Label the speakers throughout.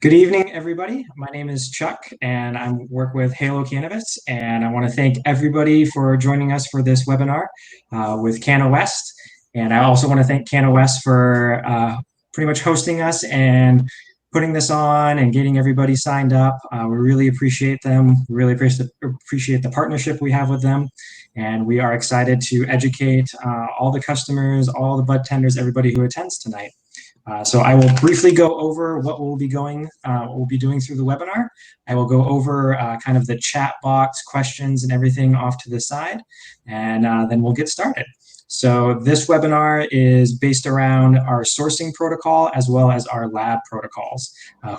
Speaker 1: Good evening, everybody. My name is Chuck, and I work with Heylo Cannabis. And I want to thank everybody for joining us for this webinar with Canna West. And I also want to thank Canna West for pretty much hosting us and putting this on and getting everybody signed up. We really appreciate them. We really appreciate the partnership we have with them. And we are excited to educate all the customers, all the bud tenders, everybody who attends tonight. So I will briefly go over what we'll be doing through the webinar. I will go over kind of the chat box questions and everything off to the side, and then we'll get started. So this webinar is based around our sourcing protocol as well as our lab protocols,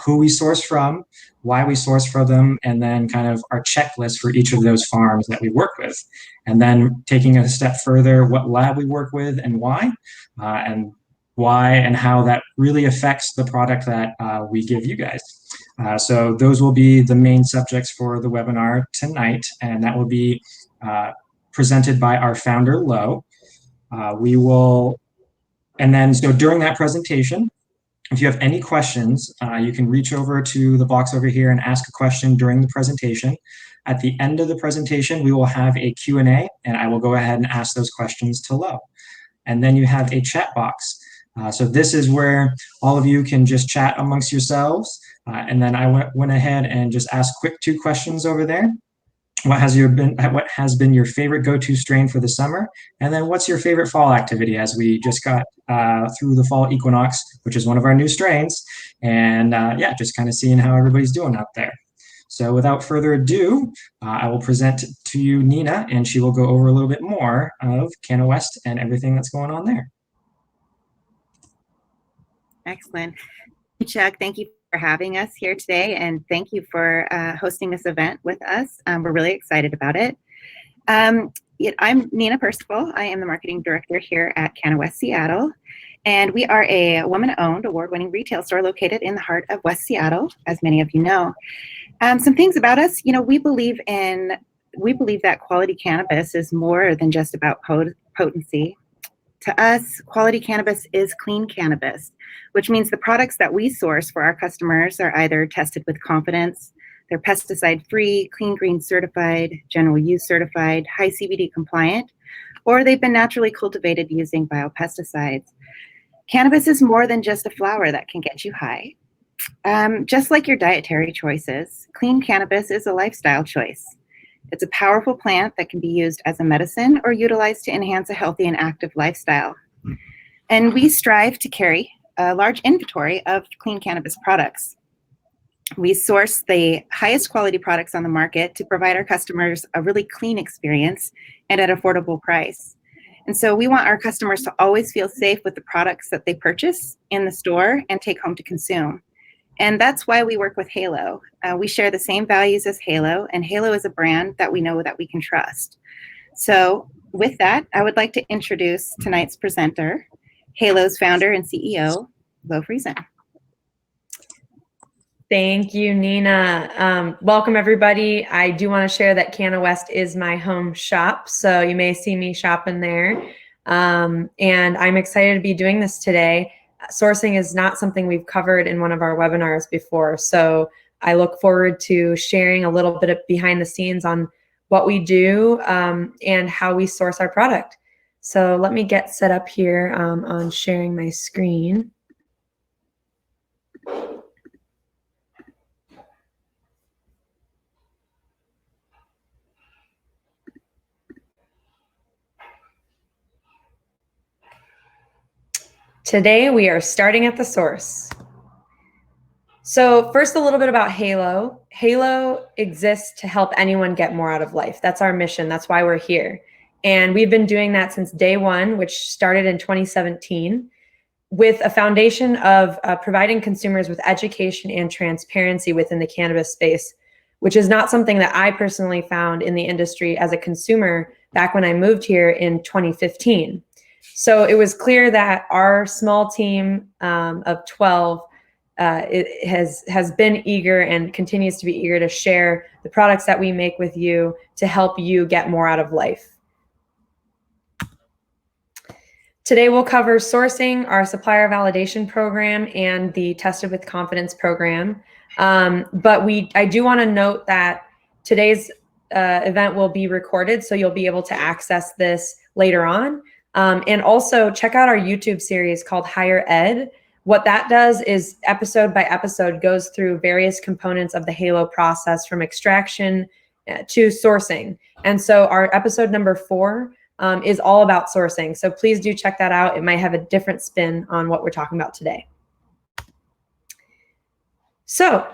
Speaker 1: who we source from, why we source from them, and then kind of our checklist for each of those farms that we work with. And then taking a step further, what lab we work with and why, and how that really affects the product that we give you guys. So those will be the main subjects for the webinar tonight, and that will be presented by our founder, Lo. So during that presentation, if you have any questions, you can reach over to the box over here and ask a question during the presentation. At the end of the presentation, we will have a Q&A, and I will go ahead and ask those questions to Lo. And then you have a chat box. So this is where all of you can just chat amongst yourselves. And then I went ahead and just asked quick 2 questions over there. What has been your favorite go-to strain for the summer? And then what's your favorite fall activity, as we just got through the fall equinox, which is one of our new strains. And yeah, just kind of seeing how everybody's doing out there. So without further ado, I will present to you Nina, and she will go over a little bit more of Canna West and everything that's going on there.
Speaker 2: Excellent. Chuck, thank you for having us here today, and thank you for hosting this event with us. We're really excited about it. I'm Nina Percival. I am the marketing director here at Canna West Seattle, and we are a woman-owned, award-winning retail store located in the heart of West Seattle, as many of you know. Some things about us, we believe that quality cannabis is more than just about potency. To us, quality cannabis is clean cannabis, which means the products that we source for our customers are either tested with confidence, they're pesticide-free, clean green certified, general use certified, high CBD compliant, or they've been naturally cultivated using biopesticides. Cannabis is more than just a flower that can get you high. Just like your dietary choices, clean cannabis is a lifestyle choice. It's a powerful plant that can be used as a medicine or utilized to enhance a healthy and active lifestyle. And we strive to carry a large inventory of clean cannabis products. We source the highest quality products on the market to provide our customers a really clean experience and at an affordable price. And so we want our customers to always feel safe with the products that they purchase in the store and take home to consume. And that's why we work with Heylo. We share the same values as Heylo, and Heylo is a brand that we know that we can trust. So with that, I would like to introduce tonight's presenter, Heylo's founder and CEO, Lo Friesen.
Speaker 3: Thank you, Nina. Welcome, everybody. I do want to share that Canna West is my home shop, so you may see me shopping there. And I'm excited to be doing this today. Sourcing is not something we've covered in one of our webinars before, so I look forward to sharing a little bit of behind the scenes on what we do and how we source our product. So let me get set up here on sharing my screen. Today, we are starting at the source. So first, a little bit about Heylo. Heylo exists to help anyone get more out of life. That's our mission. That's why we're here. And we've been doing that since day one, which started in 2017, with a foundation of providing consumers with education and transparency within the cannabis space, which is not something that I personally found in the industry as a consumer back when I moved here in 2015. So it was clear that our small team of 12 it has been eager and continues to be eager to share the products that we make with you to help you get more out of life. Today we'll cover sourcing, our supplier validation program, and the Tested with Confidence program. But I do want to note that today's event will be recorded, so you'll be able to access this later on. And also check out our YouTube series called higherED. What that does is episode by episode goes through various components of the Heylo process from extraction to sourcing. And so our episode number 4 is all about sourcing. So please do check that out. It might have a different spin on what we're talking about today. So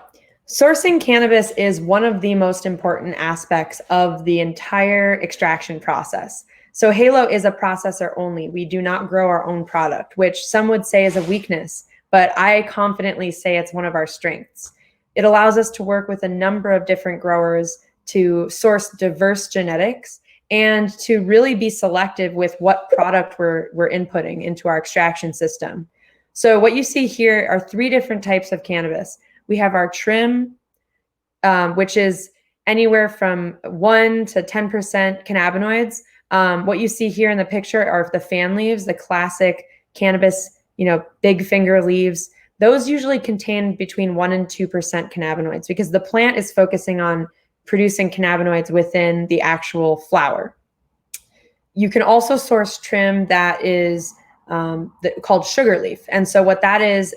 Speaker 3: sourcing cannabis is one of the most important aspects of the entire extraction process. So Heylo is a processor only. We do not grow our own product, which some would say is a weakness, but I confidently say it's one of our strengths. It allows us to work with a number of different growers to source diverse genetics and to really be selective with what product we're inputting into our extraction system. So what you see here are 3 different types of cannabis. We have our trim, which is anywhere from 1 to 10% cannabinoids. What you see here in the picture are the fan leaves, the classic cannabis, big finger leaves. Those usually contain between 1 and 2% cannabinoids because the plant is focusing on producing cannabinoids within the actual flower. You can also source trim that is called sugar leaf. And so what that is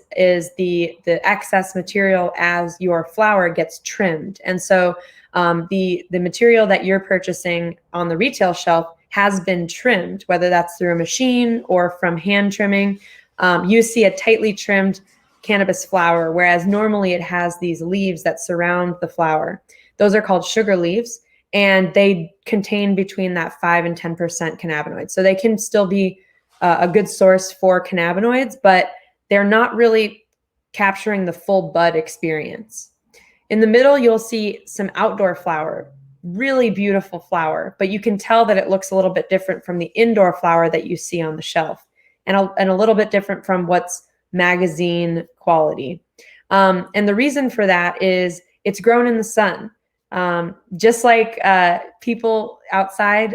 Speaker 3: the excess material as your flower gets trimmed. And so the material that you're purchasing on the retail shelf has been trimmed, whether that's through a machine or from hand trimming. You see a tightly trimmed cannabis flower, whereas normally it has these leaves that surround the flower. Those are called sugar leaves, and they contain between that 5 and 10% cannabinoids. So they can still be a good source for cannabinoids, but they're not really capturing the full bud experience. In the middle, you'll see some outdoor flower, really beautiful flower, but you can tell that it looks a little bit different from the indoor flower that you see on the shelf, and a little bit different from what's magazine quality. And the reason for that is it's grown in the sun. Just like people outside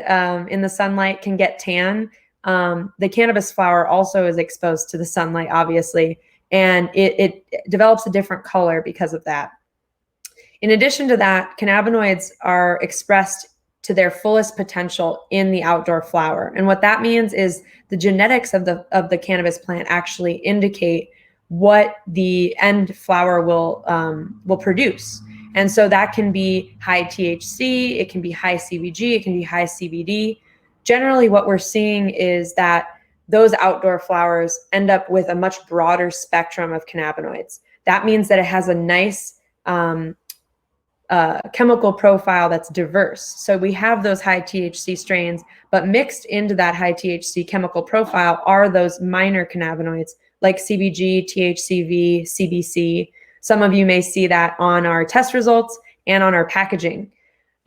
Speaker 3: in the sunlight can get tan, the cannabis flower also is exposed to the sunlight, obviously, and it develops a different color because of that. In addition to that, cannabinoids are expressed to their fullest potential in the outdoor flower. And what that means is the genetics of the cannabis plant actually indicate what the end flower will produce. And so that can be high THC, it can be high CBG, it can be high CBD. Generally, what we're seeing is that those outdoor flowers end up with a much broader spectrum of cannabinoids. That means that it has a nice chemical profile that's diverse. So we have those high THC strains, but mixed into that high THC chemical profile are those minor cannabinoids like CBG, THCV, CBC. Some of you may see that on our test results and on our packaging.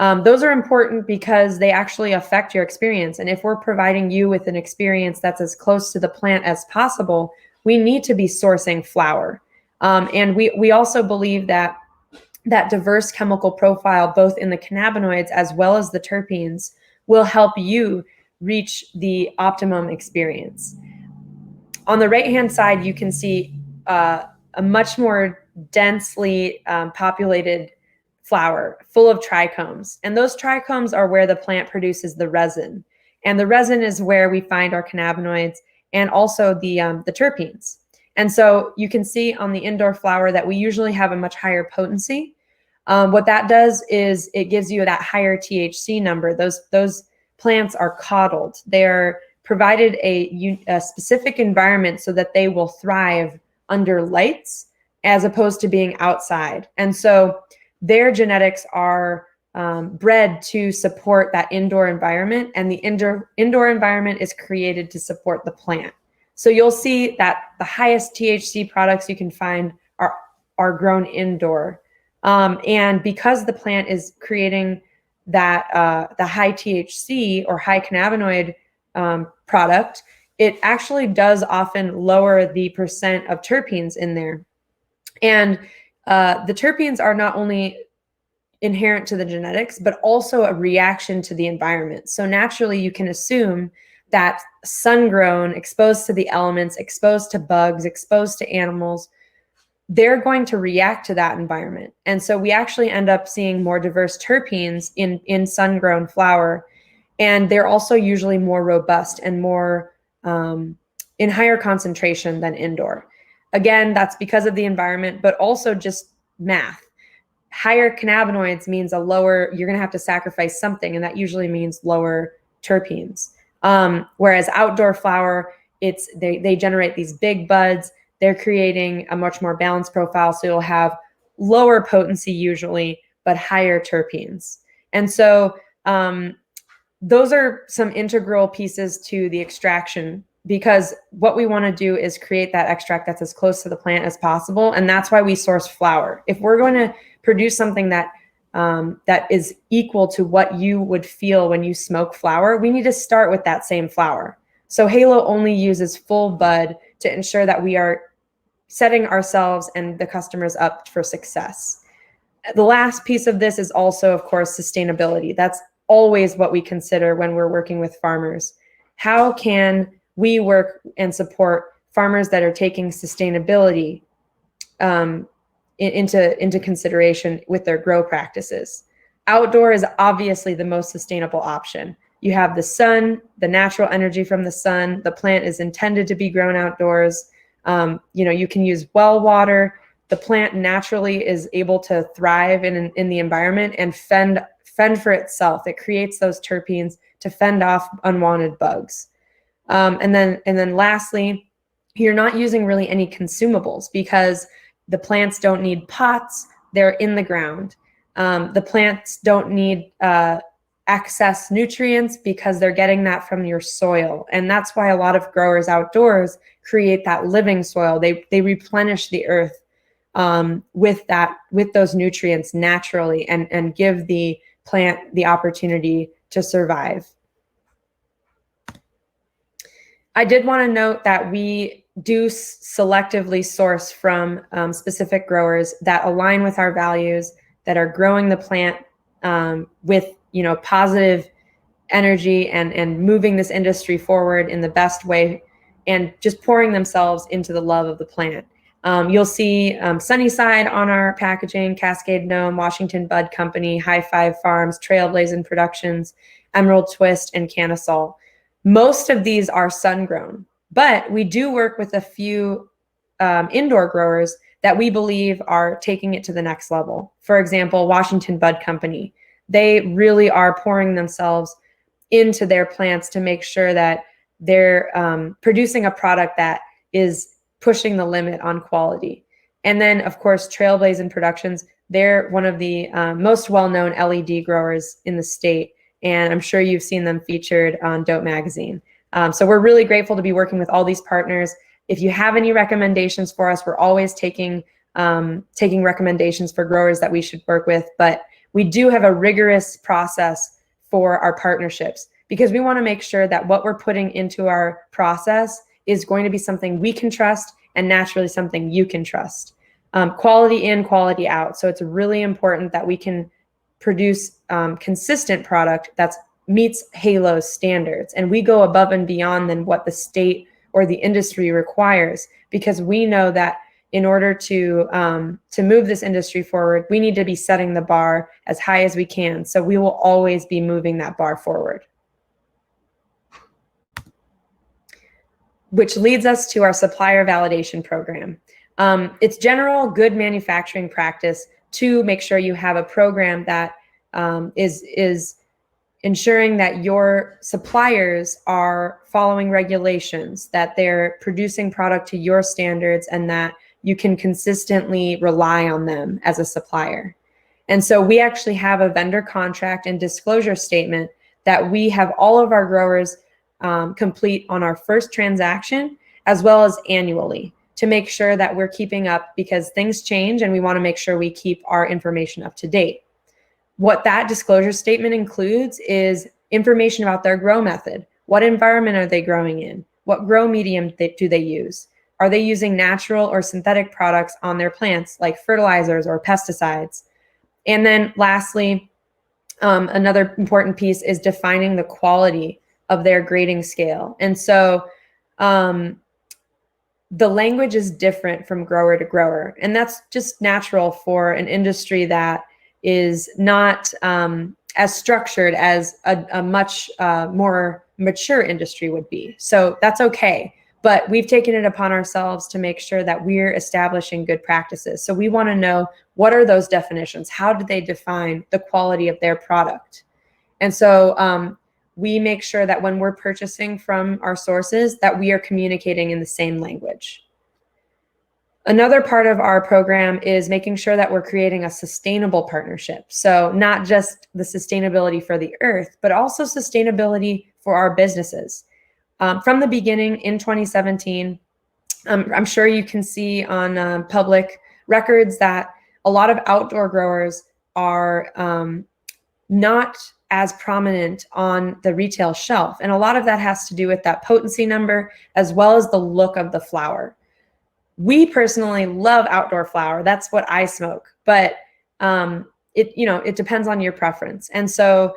Speaker 3: Those are important because they actually affect your experience. And if we're providing you with an experience that's as close to the plant as possible, we need to be sourcing flower. And we also believe that diverse chemical profile, both in the cannabinoids as well as the terpenes, will help you reach the optimum experience. On the right-hand side, you can see a much more densely populated flower full of trichomes. And those trichomes are where the plant produces the resin. And the resin is where we find our cannabinoids and also the terpenes. And so you can see on the indoor flower that we usually have a much higher potency. What that does is it gives you that higher THC number. Those plants are coddled. They're provided a specific environment so that they will thrive under lights as opposed to being outside. And so their genetics are bred to support that indoor environment, and the indoor environment is created to support the plant. So you'll see that the highest THC products you can find are grown indoor. And because the plant is creating that the high THC or high cannabinoid product, it actually does often lower the percent of terpenes in there. And the terpenes are not only inherent to the genetics, but also a reaction to the environment. So naturally, you can assume that sun-grown, exposed to the elements, exposed to bugs, exposed to animals, they're going to react to that environment. And so we actually end up seeing more diverse terpenes in sun-grown flower. And they're also usually more robust and more in higher concentration than indoor. Again, that's because of the environment, but also just math. Higher cannabinoids means a lower, you're gonna have to sacrifice something, and that usually means lower terpenes. Whereas outdoor flower, they generate these big buds, they're creating a much more balanced profile, so you'll have lower potency usually, but higher terpenes. And so those are some integral pieces to the extraction, because what we want to do is create that extract that's as close to the plant as possible. And that's why we source flower. If we're going to produce something that that is equal to what you would feel when you smoke flower, we need to start with that same flower. So Heylo only uses full bud to ensure that we are setting ourselves and the customers up for success. The last piece of this is also, of course, sustainability. That's always what we consider when we're working with farmers. How can we work and support farmers that are taking sustainability into consideration with their grow practices? Outdoor is obviously the most sustainable option. You have the sun, the natural energy from the sun. The plant is intended to be grown outdoors. You can use well water. The plant naturally is able to thrive in the environment and fend for itself. It creates those terpenes to fend off unwanted bugs. And then lastly, you're not using really any consumables, because the plants don't need pots. They're in the ground. The plants don't need excess nutrients, because they're getting that from your soil. And that's why a lot of growers outdoors create that living soil. They replenish the earth with those nutrients naturally, and give the plant the opportunity to survive. I did want to note that we do selectively source from specific growers that align with our values, that are growing the plant with positive energy and moving this industry forward in the best way, and just pouring themselves into the love of the plant. You'll see Sunnyside on our packaging, Cascade Gnome, Washington Bud Company, High Five Farms, Trailblazing Productions, Emerald Twist, and Canisol. Most of these are sun-grown, but we do work with a few indoor growers that we believe are taking it to the next level. For example, Washington Bud Company. They really are pouring themselves into their plants to make sure that they're producing a product that is pushing the limit on quality. And then, of course, Trailblazing Productions, they're one of the most well-known LED growers in the state, and I'm sure you've seen them featured on Dope Magazine. So we're really grateful to be working with all these partners. If you have any recommendations for us, we're always taking recommendations for growers that we should work with, but we do have a rigorous process for our partnerships, because we want to make sure that what we're putting into our process is going to be something we can trust, and naturally something you can trust. Quality in, quality out. So it's really important that we can produce consistent product that meets Heylo's standards. And we go above and beyond than what the state or the industry requires, because we know that in order to move this industry forward, we need to be setting the bar as high as we can. So we will always be moving that bar forward. Which leads us to our supplier validation program. It's general good manufacturing practice to make sure you have a program that is ensuring that your suppliers are following regulations, that they're producing product to your standards, and that you can consistently rely on them as a supplier. And so we actually have a vendor contract and disclosure statement that we have all of our growers complete on our first transaction, as well as annually, to make sure that we're keeping up, because things change and we want to make sure we keep our information up to date. What that disclosure statement includes is information about their grow method. What environment are they growing in? What grow medium do they use? Are they using natural or synthetic products on their plants, like fertilizers or pesticides? And then lastly, another important piece is defining the quality of their grading scale. And so the language is different from grower to grower. And that's just natural for an industry that is not as structured as a much more mature industry would be. So that's okay. But we've taken it upon ourselves to make sure that we're establishing good practices. So we want to know, what are those definitions? How do they define the quality of their product? And so we make sure that when we're purchasing from our sources, that we are communicating in the same language. Another part of our program is making sure that we're creating a sustainable partnership. So not just the sustainability for the earth, but also sustainability for our businesses. From the beginning in 2017, I'm sure you can see on public records that a lot of outdoor growers are not as prominent on the retail shelf. And a lot of that has to do with that potency number, as well as the look of the flower. We personally love outdoor flower. That's what I smoke, but it depends on your preference. And so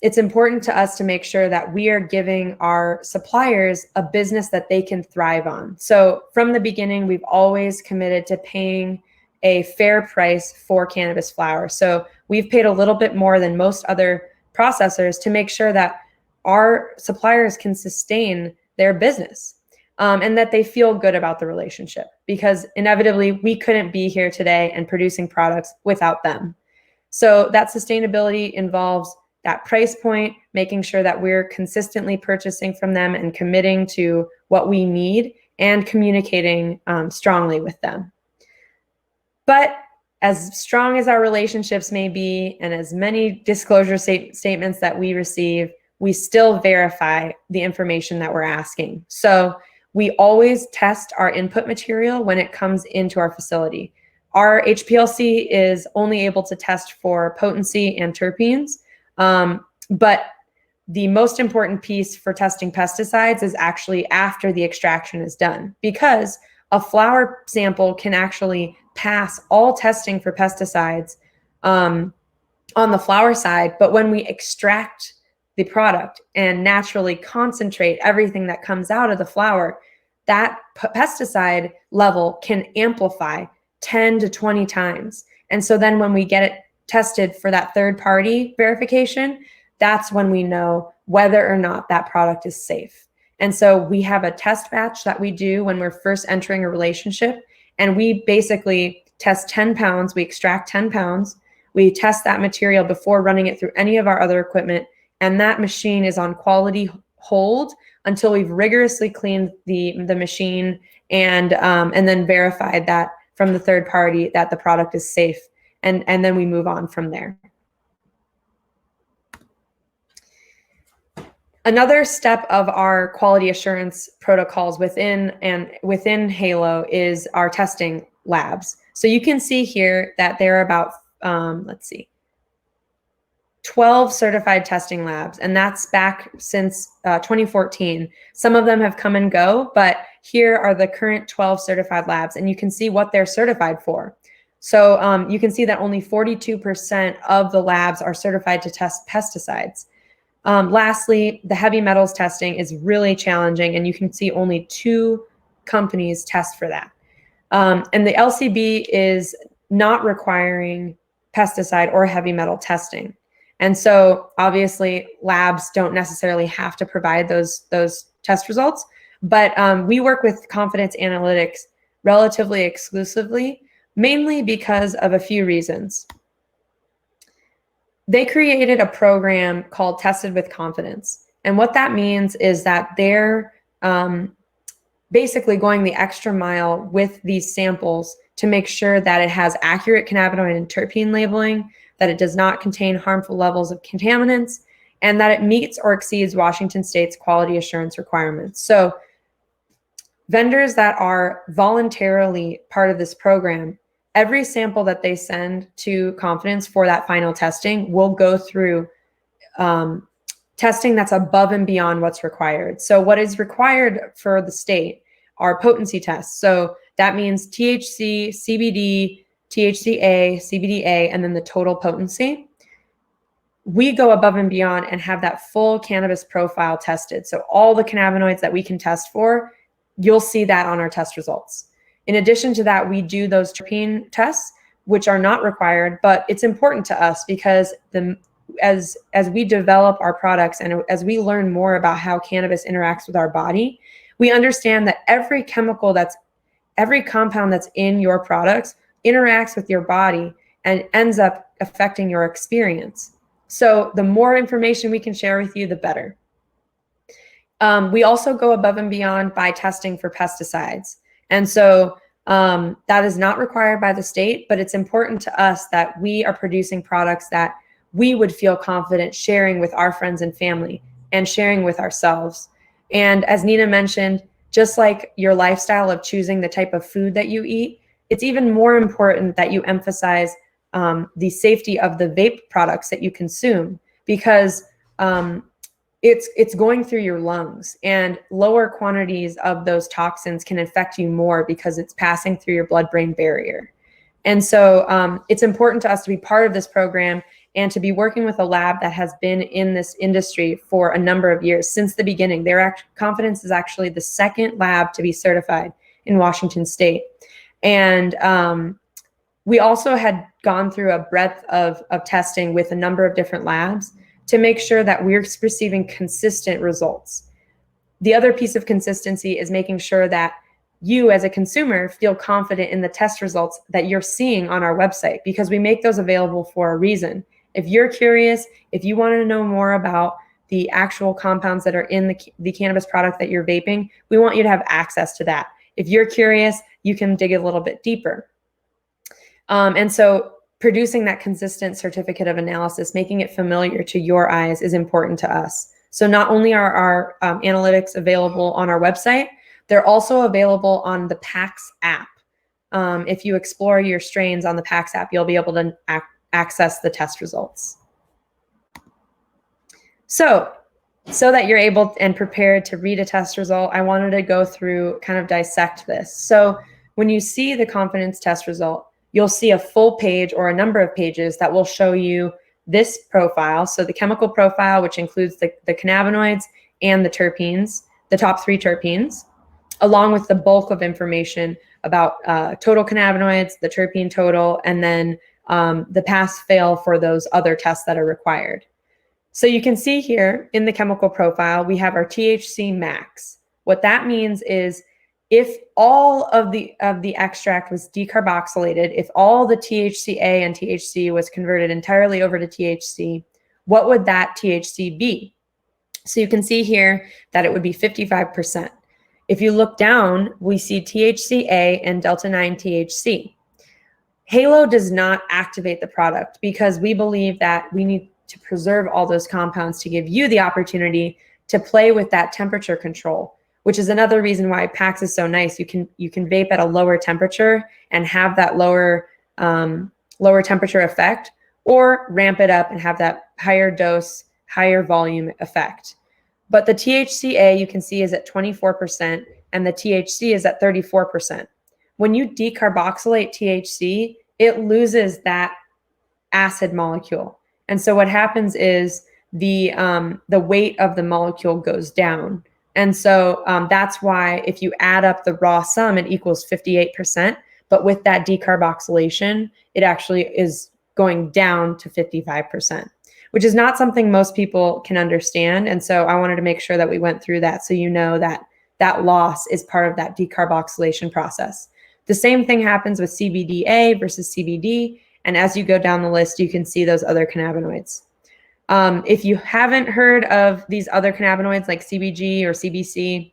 Speaker 3: it's important to us to make sure that we are giving our suppliers a business that they can thrive on. So from the beginning, we've always committed to paying a fair price for cannabis flower. So we've paid a little bit more than most other processors to make sure that our suppliers can sustain their business, and that they feel good about the relationship, because inevitably we couldn't be here today and producing products without them. So that sustainability involves that price point, making sure that we're consistently purchasing from them and committing to what we need, and communicating strongly with them. But as strong as our relationships may be, and as many disclosure statements that we receive, we still verify the information that we're asking. So we always test our input material when it comes into our facility. Our HPLC is only able to test for potency and terpenes, but the most important piece for testing pesticides is actually after the extraction is done, because a flower sample can actually pass all testing for pesticides on the flower side, but when we extract the product and naturally concentrate everything that comes out of the flower, that pesticide level can amplify 10 to 20 times. And so then when we get it tested for that third-party verification, that's when we know whether or not that product is safe. And so we have a test batch that we do when we're first entering a relationship, and we basically test 10 pounds, we extract 10 pounds, we test that material before running it through any of our other equipment, and that machine is on quality hold until we've rigorously cleaned the machine and then verified that from the third party that the product is safe, and then we move on from there. Another step of our quality assurance protocols within Heylo is our testing labs. So you can see here that there are about, 12 certified testing labs, and that's back since 2014. Some of them have come and go, but here are the current 12 certified labs, and you can see what they're certified for. So you can see that only 42% of the labs are certified to test pesticides. Lastly, the heavy metals testing is really challenging, and you can see only 2 companies test for that. And the LCB is not requiring pesticide or heavy metal testing. And so obviously labs don't necessarily have to provide those test results, but we work with Confidence Analytics relatively exclusively, mainly because of a few reasons. They created a program called Tested with Confidence. And what that means is that they're basically going the extra mile with these samples to make sure that it has accurate cannabinoid and terpene labeling, that it does not contain harmful levels of contaminants, and that it meets or exceeds Washington State's quality assurance requirements. So vendors that are voluntarily part of this program, every sample that they send to Confidence for that final testing will go through testing that's above and beyond what's required. So what is required for the state are potency tests. So that means THC, CBD, THCA, CBDA, and then the total potency. we go above and beyond and have that full cannabis profile tested. So all the cannabinoids that we can test for, you'll see that on our test results. In addition to that, we do those terpene tests, which are not required, but it's important to us because as we develop our products and as we learn more about how cannabis interacts with our body, we understand that every compound that's in your products interacts with your body and ends up affecting your experience. So the more information we can share with you, the better. We also go above and beyond by testing for pesticides. And so that is not required by the state, but it's important to us that we are producing products that we would feel confident sharing with our friends and family and sharing with ourselves. And as Nina mentioned, just like your lifestyle of choosing the type of food that you eat, it's even more important that you emphasize the safety of the vape products that you consume, because it's going through your lungs, and lower quantities of those toxins can affect you more because it's passing through your blood-brain barrier. And so it's important to us to be part of this program and to be working with a lab that has been in this industry for a number of years since the beginning. Confidence is actually the second lab to be certified in Washington State. And we also had gone through a breadth of testing with a number of different labs to make sure that we're receiving consistent results. The other piece of consistency is making sure that you as a consumer feel confident in the test results that you're seeing on our website, because we make those available for a reason. If you're curious, if you want to know more about the actual compounds that are in the cannabis product that you're vaping, we want you to have access to that. If you're curious, you can dig a little bit deeper. And so producing that consistent certificate of analysis, making it familiar to your eyes, is important to us. So not only are our analytics available on our website, they're also available on the PAX app. If you explore your strains on the PAX app, you'll be able to access the test results. So that you're able and prepared to read a test result, I wanted to go through, kind of dissect this. So when you see the confidence test result, you'll see a full page or a number of pages that will show you this profile. So the chemical profile, which includes the cannabinoids and the terpenes, the top 3 terpenes, along with the bulk of information about total cannabinoids, the terpene total, and then the pass-fail for those other tests that are required. So you can see here in the chemical profile, we have our THC max. What that means is if all of the extract was decarboxylated, if all the THCA and THC was converted entirely over to THC, what would that THC be? So you can see here that it would be 55%. If you look down, we see THCA and delta-9 THC. Heylo does not activate the product because we believe that we need to preserve all those compounds to give you the opportunity to play with that temperature control, which is another reason why PAX is so nice. You can vape at a lower temperature and have that lower temperature effect, or ramp it up and have that higher dose, higher volume effect. But the THCA you can see is at 24% and the THC is at 34%. When you decarboxylate THC, it loses that acid molecule. And so what happens is the weight of the molecule goes down. And so that's why if you add up the raw sum, it equals 58%. But with that decarboxylation, it actually is going down to 55%, which is not something most people can understand. And so I wanted to make sure that we went through that so you know that that loss is part of that decarboxylation process. The same thing happens with CBDA versus CBD. And as you go down the list, you can see those other cannabinoids. If you haven't heard of these other cannabinoids like CBG or CBC,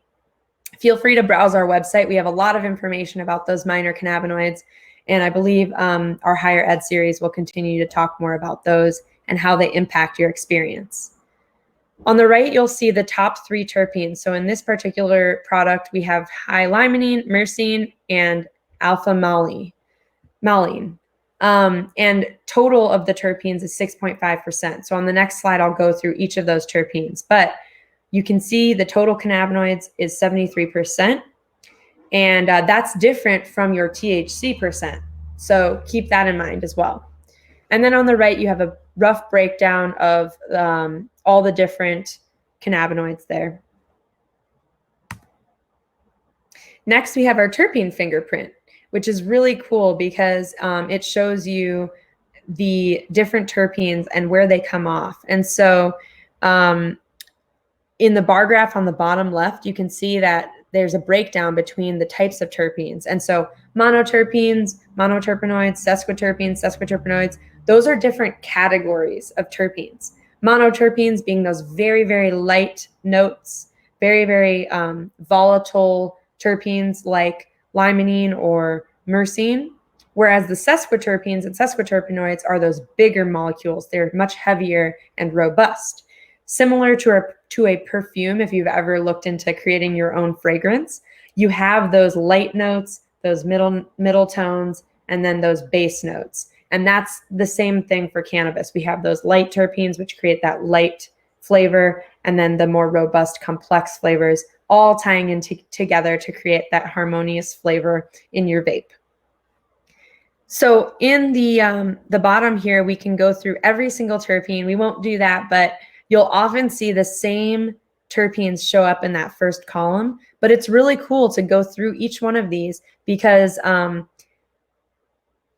Speaker 3: feel free to browse our website. We have a lot of information about those minor cannabinoids. And I believe our Higher Ed series will continue to talk more about those and how they impact your experience. On the right, you'll see the top 3 terpenes. So in this particular product, we have high limonene, myrcene, and alpha maline. And total of the terpenes is 6.5%. So on the next slide, I'll go through each of those terpenes. But you can see the total cannabinoids is 73%. And that's different from your THC percent. So keep that in mind as well. And then on the right, you have a rough breakdown of all the different cannabinoids there. Next, we have our terpene fingerprint, which is really cool because it shows you the different terpenes and where they come off. And so in the bar graph on the bottom left, you can see that there's a breakdown between the types of terpenes. And so monoterpenes, monoterpenoids, sesquiterpenes, sesquiterpenoids, those are different categories of terpenes. Monoterpenes being those very, very light notes, very, very volatile terpenes like limonene or myrcene, whereas the sesquiterpenes and sesquiterpenoids are those bigger molecules. They're much heavier and robust. Similar to a perfume, if you've ever looked into creating your own fragrance, you have those light notes, those middle tones, and then those base notes. And that's the same thing for cannabis. We have those light terpenes, which create that light flavor, and then the more robust, complex flavors, all tying in together to create that harmonious flavor in your vape. So in the bottom here, we can go through every single terpene. We won't do that, but you'll often see the same terpenes show up in that first column. But it's really cool to go through each one of these because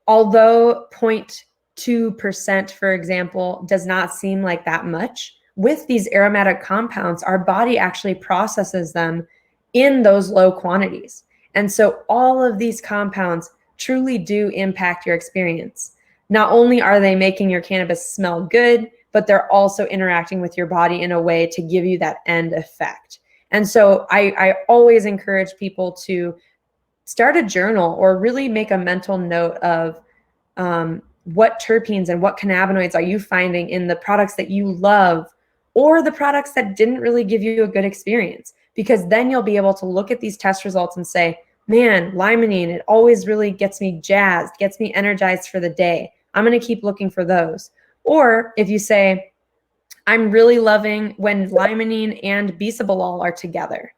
Speaker 3: although 0.2%, for example, does not seem like that much, with these aromatic compounds, our body actually processes them in those low quantities. And so all of these compounds truly do impact your experience. Not only are they making your cannabis smell good, but they're also interacting with your body in a way to give you that end effect. And so I always encourage people to start a journal or really make a mental note of what terpenes and what cannabinoids are you finding in the products that you love or the products that didn't really give you a good experience. Because then you'll be able to look at these test results and say, man, limonene, it always really gets me jazzed, gets me energized for the day. I'm going to keep looking for those. Or if you say, I'm really loving when limonene and bisabolol are together,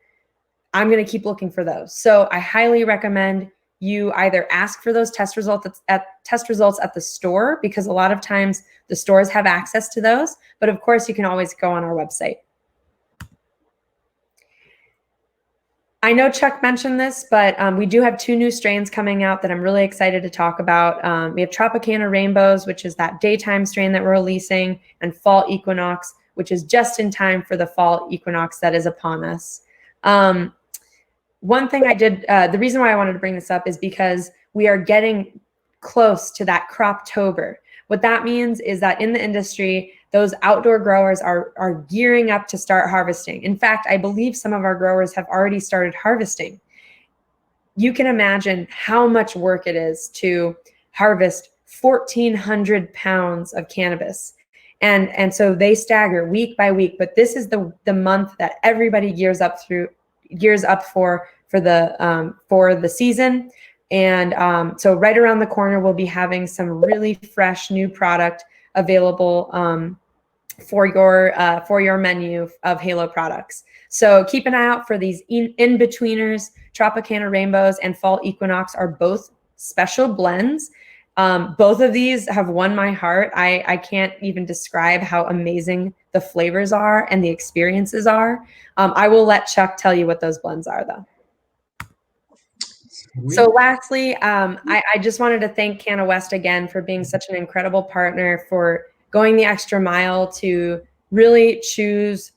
Speaker 3: I'm going to keep looking for those. So I highly recommend you either ask for those test results at the store, because a lot of times the stores have access to those. But of course, you can always go on our website. I know Chuck mentioned this, but we do have 2 new strains coming out that I'm really excited to talk about. We have Tropicana Rainbows, which is that daytime strain that we're releasing, and Fall Equinox, which is just in time for the fall equinox that is upon us. One thing I did, the reason why I wanted to bring this up is because we are getting close to that Croptober. What that means is that in the industry, those outdoor growers are gearing up to start harvesting. In fact, I believe some of our growers have already started harvesting. You can imagine how much work it is to harvest 1,400 pounds of cannabis. And so they stagger week by week, but this is the month that everybody gears up for the season. And so right around the corner, we'll be having some really fresh new product available for your menu of Heylo products. So keep an eye out for these in-betweeners. Tropicana Rainbows and Fall Equinox are both special blends. Both of these have won my heart. I can't even describe how amazing the flavors are and the experiences are. I will let Chuck tell you what those blends are, though. So lastly, I just wanted to thank Canna West again for being such an incredible partner, for going the extra mile to really choose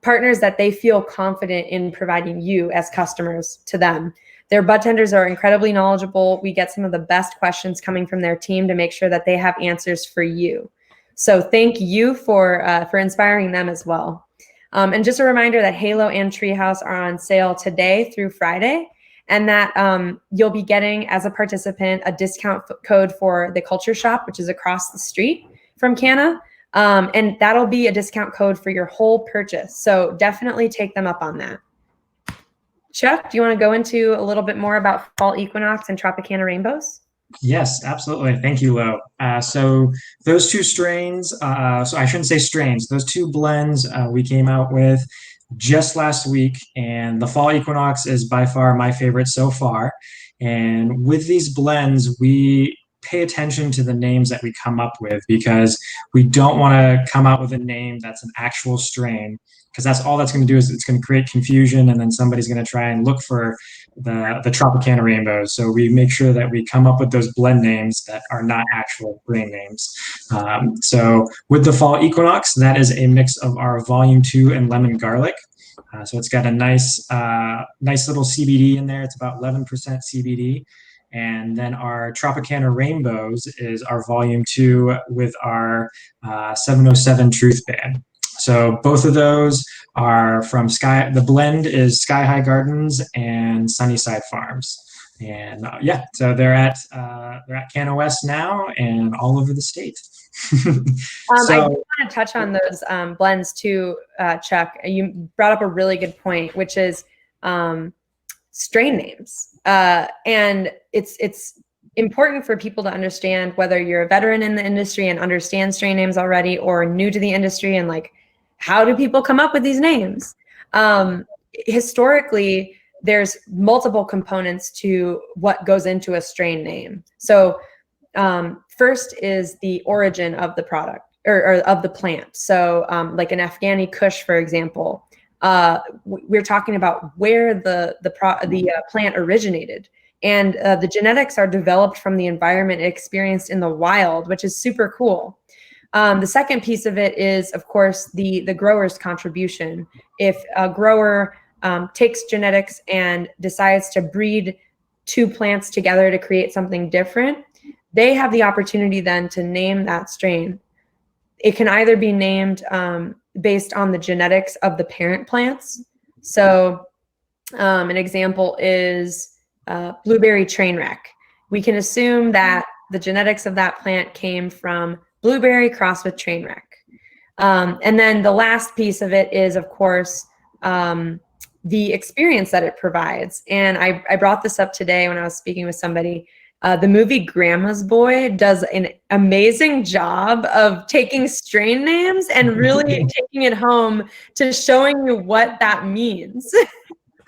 Speaker 3: partners that they feel confident in providing you as customers to them. Their bud tenders are incredibly knowledgeable. We get some of the best questions coming from their team to make sure that they have answers for you. So thank you for inspiring them as well. And just a reminder that Heylo and Treehouse are on sale today through Friday, and that you'll be getting, as a participant, a discount code for the Culture Shop, which is across the street from Canna. And that'll be a discount code for your whole purchase. So definitely take them up on that. Chuck, do you want to go into a little bit more about Fall Equinox and Tropicana Rainbows?
Speaker 1: Yes, absolutely. Thank you, Lo. So those 2 strains, so I shouldn't say strains, those 2 blends we came out with just last week, and the Fall Equinox is by far my favorite so far. And with these blends, we pay attention to the names that we come up with, because we don't want to come out with a name that's an actual strain, because that's all that's going to do is it's going to create confusion, and then somebody's going to try and look for the Tropicana rainbows. So we make sure that we come up with those blend names that are not actual grain names. So with the fall equinox, that is a mix of our volume 2 and lemon garlic. So it's got a nice little CBD in there. It's about 11% CBD. And then our Tropicana Rainbows is our volume 2 with our 707 Truth Band. So both of those are from Sky. The blend is Sky High Gardens and Sunnyside Farms. And yeah, so they're at Canna West now and all over the state.
Speaker 3: I do want to touch on those blends too, Chuck. You brought up a really good point, which is strain names. And it's important for people to understand, whether you're a veteran in the industry and understand strain names already, or new to the industry, and like, how do people come up with these names? Historically, there's multiple components to what goes into a strain name. So first is the origin of the product or of the plant. So like an Afghani Kush, for example, we're talking about where the plant originated. And the genetics are developed from the environment experienced in the wild, which is super cool. The second piece of it is, of course, the grower's contribution. If a grower takes genetics and decides to breed two plants together to create something different, they have the opportunity then to name that strain. It can either be named based on the genetics of the parent plants. So an example is blueberry trainwreck. We can assume that the genetics of that plant came from blueberry crossed with trainwreck. And then the last piece of it is, of course, the experience that it provides. And I brought this up today when I was speaking with somebody. The movie Grandma's Boy does an amazing job of taking strain names and really taking it home to showing you what that means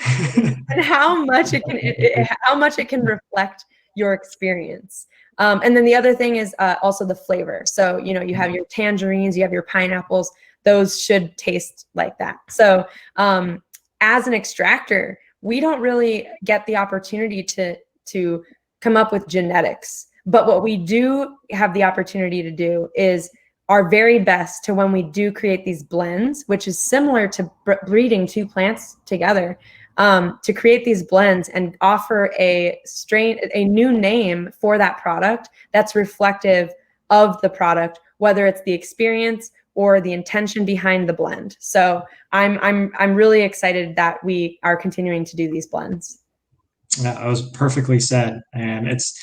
Speaker 3: and how much it can reflect your experience. And then the other thing is also the flavor. So, you know, you have your tangerines, you have your pineapples, those should taste like that. So as an extractor, we don't really get the opportunity to come up with genetics. But what we do have the opportunity to do is our very best to, when we do create these blends, which is similar to breeding two plants together, to create these blends and offer a new name for that product that's reflective of the product, whether it's the experience or the intention behind the blend. So I'm really excited that we are continuing to do these blends.
Speaker 1: That was perfectly said, and it's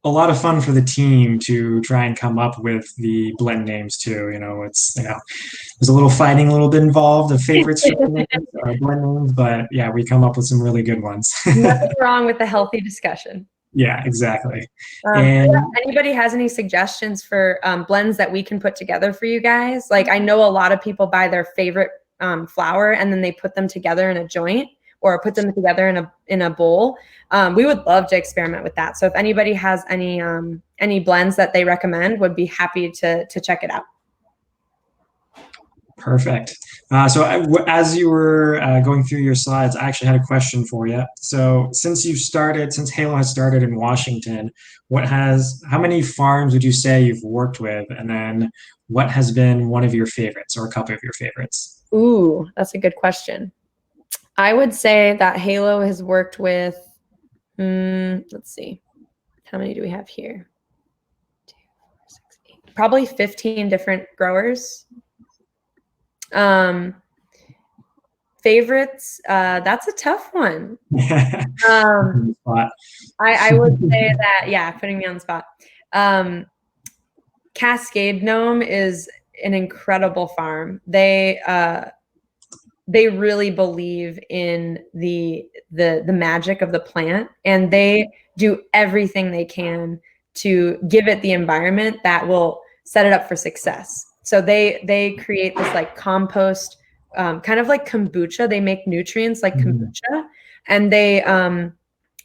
Speaker 1: a lot of fun for the team to try and come up with the blend names too. You know, there's a little fighting, a little bit involved of favorites for blend names, but yeah, we come up with some really good ones.
Speaker 3: Nothing wrong with the healthy discussion.
Speaker 1: Yeah, exactly.
Speaker 3: And if anybody has any suggestions for blends that we can put together for you guys, like I know a lot of people buy their favorite flower and then they put them together in a joint, or put them together in a bowl. We would love to experiment with that. So if anybody has any blends that they recommend, would be happy to check it out.
Speaker 1: Perfect. So as you were going through your slides, I actually had a question for you. So since Heylo has started in Washington, how many farms would you say you've worked with? And then what has been one of your favorites or a couple of your favorites?
Speaker 3: Ooh, that's a good question. I would say that Heylo has worked with, let's see, how many do we have here? 2, 4, 6, 8, probably 15 different growers. Favorites, that's a tough one. I would say that, yeah, putting me on the spot. Cascade Gnome is an incredible farm. They really believe in the magic of the plant, and they do everything they can to give it the environment that will set it up for success. So they create this like compost, kind of like kombucha. They make nutrients like kombucha, and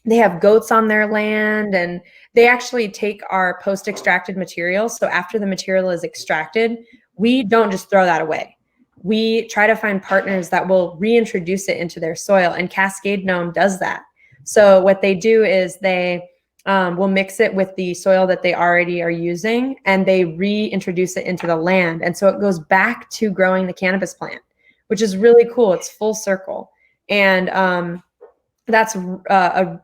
Speaker 3: they have goats on their land, and they actually take our post-extracted material. So after the material is extracted, we don't just throw that away. We try to find partners that will reintroduce it into their soil, and Cascade Gnome does that. So what they do is they will mix it with the soil that they already are using, and they reintroduce it into the land. And so it goes back to growing the cannabis plant, which is really cool. It's full circle. And that's a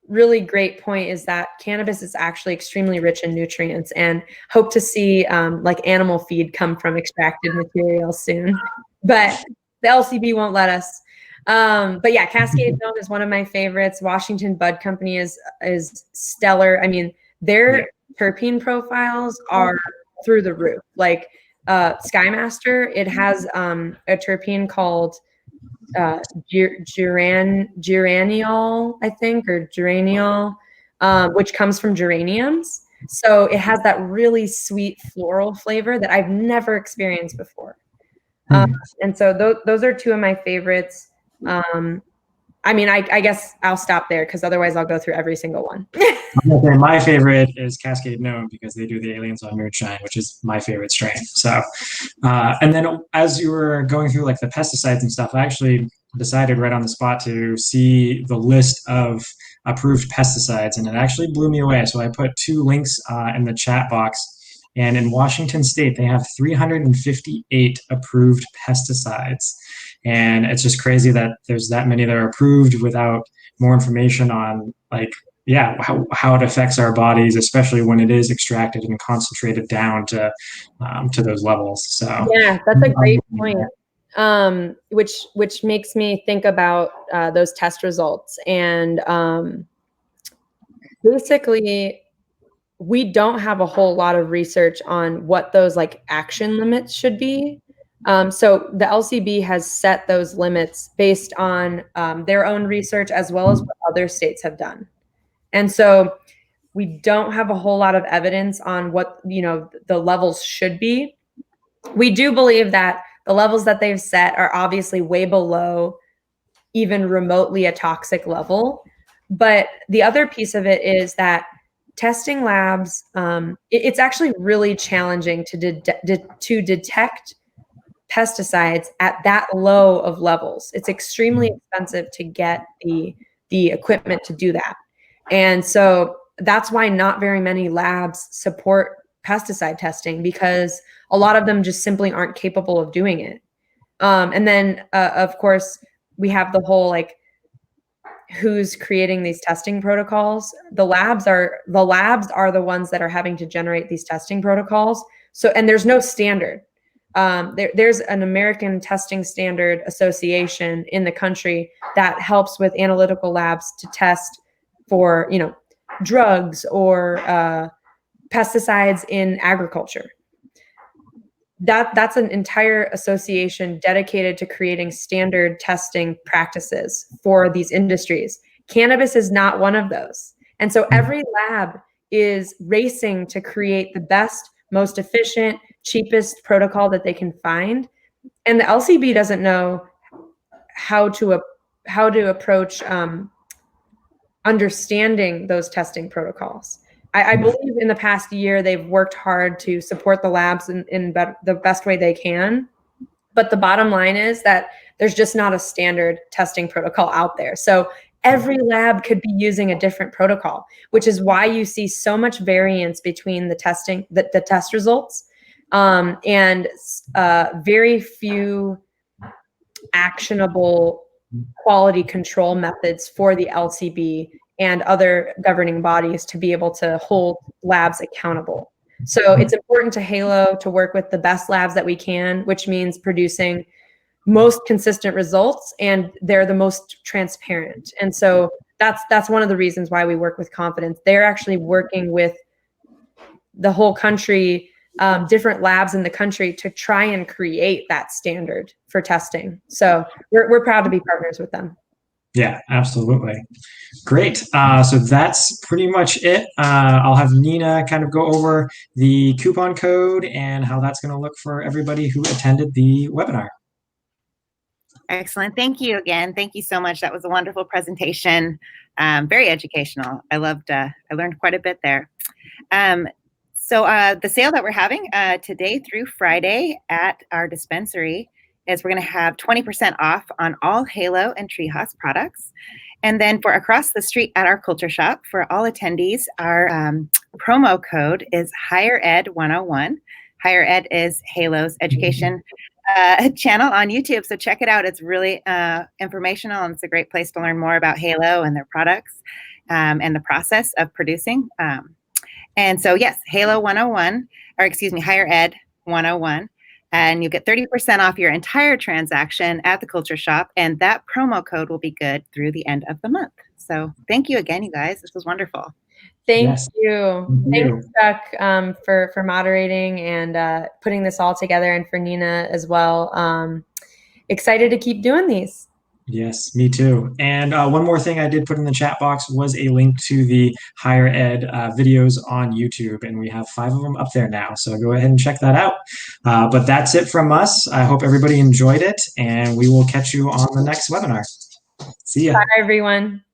Speaker 3: really great point, is that cannabis is actually extremely rich in nutrients, and hope to see like animal feed come from extracted materials soon. But the LCB won't let us. But yeah, Cascade Gnome is one of my favorites. Washington Bud Company is stellar. I mean, their terpene profiles are through the roof. Like Skymaster, it has a terpene called geraniol, I think, or geraniol, which comes from geraniums. So it has that really sweet floral flavor that I've never experienced before. And so those are two of my favorites. I mean, I guess I'll stop there, because otherwise I'll go through every single one.
Speaker 1: My favorite is Cascade Gnome, because they do the Aliens on Moonshine, which is my favorite strain. So, and then as you were going through like the pesticides and stuff, I actually decided right on the spot to see the list of approved pesticides, and it actually blew me away. So I put 2 links in the chat box. And in Washington State, they have 358 approved pesticides. And it's just crazy that there's that many that are approved without more information on, like, how it affects our bodies, especially when it is extracted and concentrated down to those levels. So
Speaker 3: yeah, that's a great point. Which makes me think about those test results. And basically, we don't have a whole lot of research on what those like action limits should be. So the LCB has set those limits based on their own research, as well as what other states have done. And so we don't have a whole lot of evidence on what, the levels should be. We do believe that the levels that they've set are obviously way below even remotely a toxic level. But the other piece of it is that testing labs, it's actually really challenging to detect pesticides at that low of levels. It's extremely expensive to get the equipment to do that. And so that's why not very many labs support pesticide testing, because a lot of them just simply aren't capable of doing it. And then, of course, we have the whole, like, who's creating these testing protocols. The labs are the ones that are having to generate these testing protocols. So, and there's no standard. There's an American Testing Standard Association in the country that helps with analytical labs to test for, drugs or pesticides in agriculture. That's an entire association dedicated to creating standard testing practices for these industries. Cannabis is not one of those. And so every lab is racing to create the best, most efficient, cheapest protocol that they can find. And the LCB doesn't know how to approach understanding those testing protocols. I believe in the past year, they've worked hard to support the labs in the best way they can. But the bottom line is that there's just not a standard testing protocol out there. So every lab could be using a different protocol, which is why you see so much variance between the test results, and very few actionable quality control methods for the LCB and other governing bodies to be able to hold labs accountable. So it's important to Heylo to work with the best labs that we can, which means producing most consistent results, and they're the most transparent. And so that's one of the reasons why we work with Confidence. They're actually working with the whole country, different labs in the country, to try and create that standard for testing. So we're proud to be partners with them.
Speaker 1: Yeah, absolutely. Great. So that's pretty much it. I'll have Nina kind of go over the coupon code and how that's going to look for everybody who attended the webinar.
Speaker 2: Excellent. Thank you again. Thank you so much. That was a wonderful presentation. Very educational. I learned quite a bit there. So the sale that we're having today through Friday at our dispensary is we're going to have 20% off on all Heylo and Treehouse products. And then for across the street at our culture shop, for all attendees, our promo code is higherED 101. higherED is Heylo's education channel on YouTube. So check it out. It's really informational, and it's a great place to learn more about Heylo and their products and the process of producing. And so, yes, Heylo 101, or excuse me, higherED 101. And you get 30% off your entire transaction at the Culture Shop. And that promo code will be good through the end of the month. So thank you again, you guys. This was wonderful.
Speaker 3: Thank you. Thanks, Chuck, for moderating and putting this all together, and for Nina as well. Excited to keep doing these.
Speaker 1: Yes, me too. And one more thing I did put in the chat box was a link to the higherED videos on YouTube, and we have 5 of them up there now. So go ahead and check that out. But that's it from us. I hope everybody enjoyed it, and we will catch you on the next webinar. See ya.
Speaker 3: Bye, everyone.